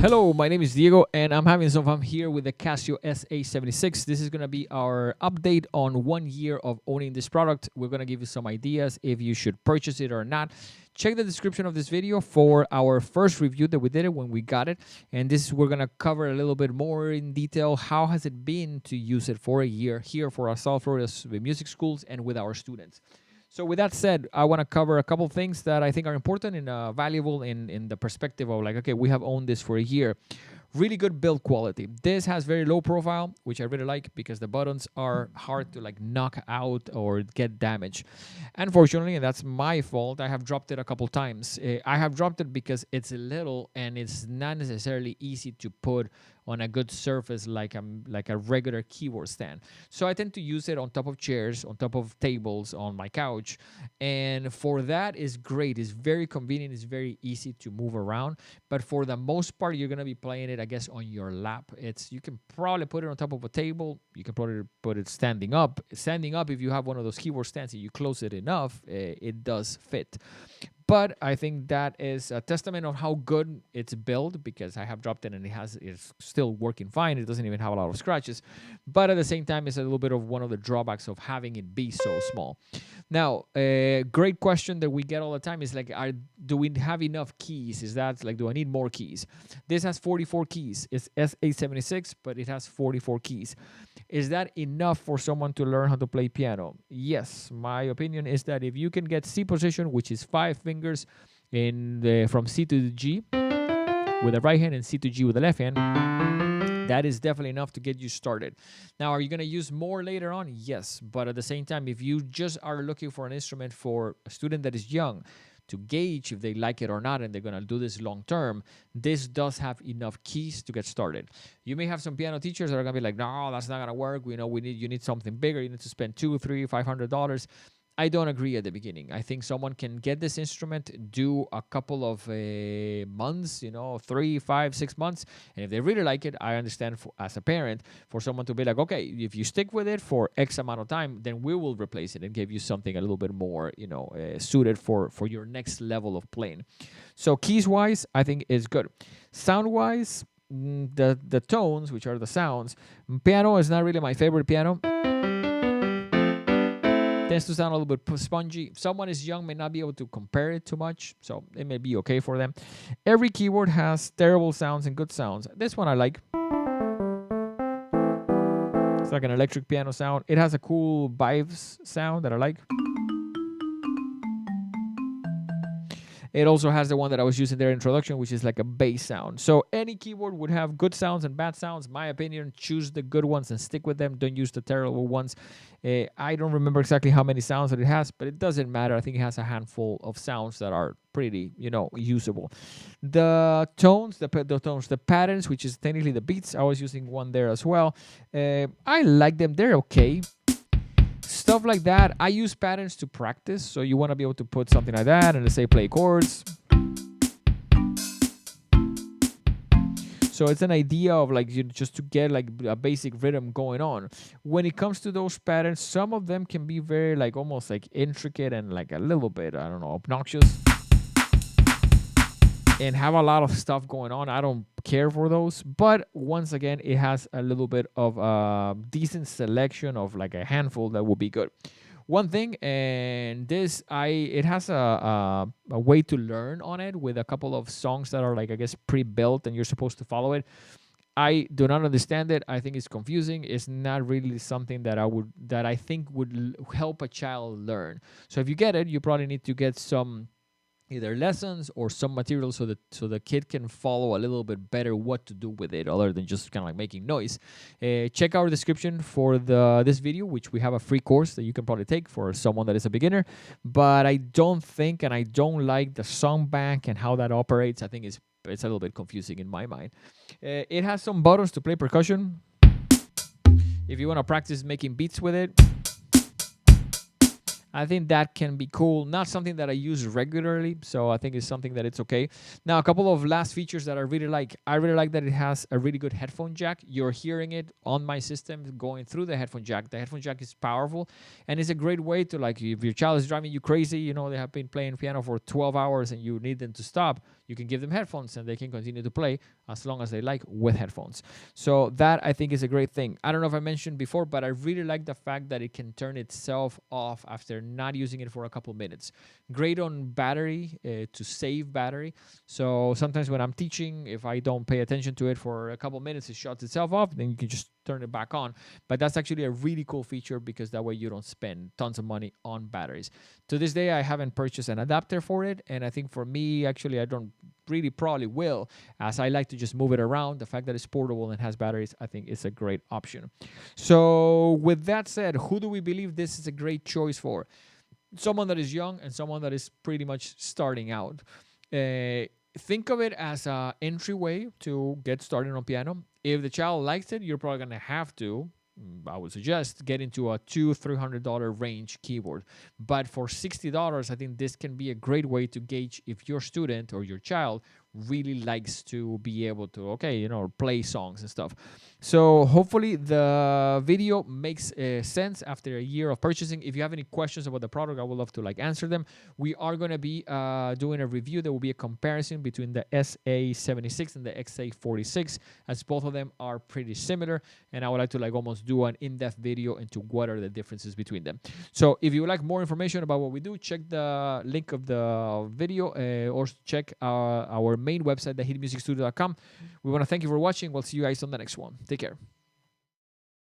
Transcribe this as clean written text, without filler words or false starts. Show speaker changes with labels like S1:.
S1: Hello, my name is Diego and I'm having some fun here with the Casio Sa-76. This is going to be our update on 1 year of owning this product. We're going to give you some ideas if you should purchase it or not. Check the description of this video for our first review that we did it when we got it. And we're going to cover a little bit more in detail. How has it been to use it for a year here for our South Florida music schools and with our students? So with that said, I want to cover a couple things that I think are important and valuable in the perspective of like, okay, we have owned this for a year. Really good build quality. This has very low profile, which I really like because the buttons are hard to like knock out or get damaged. Unfortunately, and that's my fault, I have dropped it a couple times. I have dropped it because it's little and it's not necessarily easy to put on a good surface like a regular keyboard stand. So I tend to use it on top of chairs, on top of tables, on my couch. And for that is great. It's very convenient. It's very easy to move around. But for the most part, you're going to be playing it, I guess, on your lap. You can probably put it on top of a table. You can probably put it standing up. Standing up, if you have one of those keyboard stands and you close it enough, it does fit. But I think that is a testament of how good it's built because I have dropped it and it's still working fine. It doesn't even have a lot of scratches. But at the same time, it's a little bit of one of the drawbacks of having it be so small. Now, a great question that we get all the time is like, do we have enough keys? Is that like, do I need more keys? This has 44 keys. It's Sa-76, but it has 44 keys. Is that enough for someone to learn how to play piano? Yes. My opinion is that if you can get C position, which is 5 fingers from C to G with the right hand and C to G with the left hand, that is definitely enough to get you started. Now, are you going to use more later on? Yes. But at the same time, if you just are looking for an instrument for a student that is young, to gauge if they like it or not and they're going to do this long term, this does have enough keys to get started. You may have some piano teachers that are going to be like, no, that's not going to work. You need something bigger. You need to spend $200, $300, $500. I don't agree at the beginning. I think someone can get this instrument, do a couple of months, 3, 5, 6 months. And if they really like it, I understand as a parent for someone to be like, okay, if you stick with it for X amount of time, then we will replace it and give you something a little bit more, suited for your next level of playing. So keys wise, I think is good. Sound wise, the tones, which are the sounds, piano is not really my favorite piano. Tends to sound a little bit spongy. If someone is young, may not be able to compare it too much, so it may be okay for them. Every keyboard has terrible sounds and good sounds. This one I like. It's like an electric piano sound. It has a cool vibes sound that I like. It also has the one that I was using there in introduction, which is like a bass sound. So any keyboard would have good sounds and bad sounds. My opinion, choose the good ones and stick with them. Don't use the terrible ones. I don't remember exactly how many sounds that it has, but it doesn't matter. I think it has a handful of sounds that are pretty, usable. The tones, the patterns, which is technically the beats. I was using one there as well. I like them. They're okay. Stuff like that, I use patterns to practice. So you want to be able to put something like that and let's say play chords. So it's an idea of like just to get like a basic rhythm going on. When it comes to those patterns, some of them can be very like almost like intricate and like a little bit, I don't know, obnoxious. And have a lot of stuff going on. I don't care for those. But once again, it has a little bit of a decent selection of like a handful that will be good. One thing, and it has a way to learn on it with a couple of songs that are like, I guess, pre-built and you're supposed to follow it. I do not understand it. I think it's confusing. It's not really something that I think would help a child learn. So if you get it, you probably need to get some either lessons or some material so the kid can follow a little bit better what to do with it other than just kind of like making noise. Check our description for this video, which we have a free course that you can probably take for someone that is a beginner. But I don't think and I don't like the song bank and how that operates. I think it's a little bit confusing in my mind. It has some buttons to play percussion. If you want to practice making beats with it. I think that can be cool. Not something that I use regularly, so I think it's something that it's okay. Now, a couple of last features that I really like. I really like that it has a really good headphone jack. You're hearing it on my system going through the headphone jack. The headphone jack is powerful, and it's a great way to, like, if your child is driving you crazy, you know, they have been playing piano for 12 hours and you need them to stop, you can give them headphones and they can continue to play as long as they like with headphones. So that, I think, is a great thing. I don't know if I mentioned before, but I really like the fact that it can turn itself off after not using it for a couple minutes. Great on battery, to save battery. So sometimes when I'm teaching, if I don't pay attention to it for a couple minutes, it shuts itself off, then you can just turn it back on. But that's actually a really cool feature, because that way you don't spend tons of money on batteries. To this day, I haven't purchased an adapter for it, and I think for me, actually, I don't really probably will, as I like to just move it around. The fact that it's portable and has batteries, I think it's a great option. So with that said, who do we believe this is a great choice for? Someone that is young and someone that is pretty much starting out. Think of it as an entryway to get started on piano. If the child likes it, you're probably going to have to, I would suggest, get into a $200-300 range keyboard. But for $60, I think this can be a great way to gauge if your student or your child really likes to be able to, okay, you know, play songs and stuff. So hopefully the video makes sense after a year of purchasing. If you have any questions about the product, I would love to like answer them. We are going to be doing a review. There will be a comparison between the SA-76 and the XA-46, as both of them are pretty similar, and I would like to like almost do an in-depth video into what are the differences between them. So if you would like more information about what we do, check the link of the video, or check our main website, thehitmusicstudio.com. We want to thank you for watching. We'll see you guys on the next one. Take care.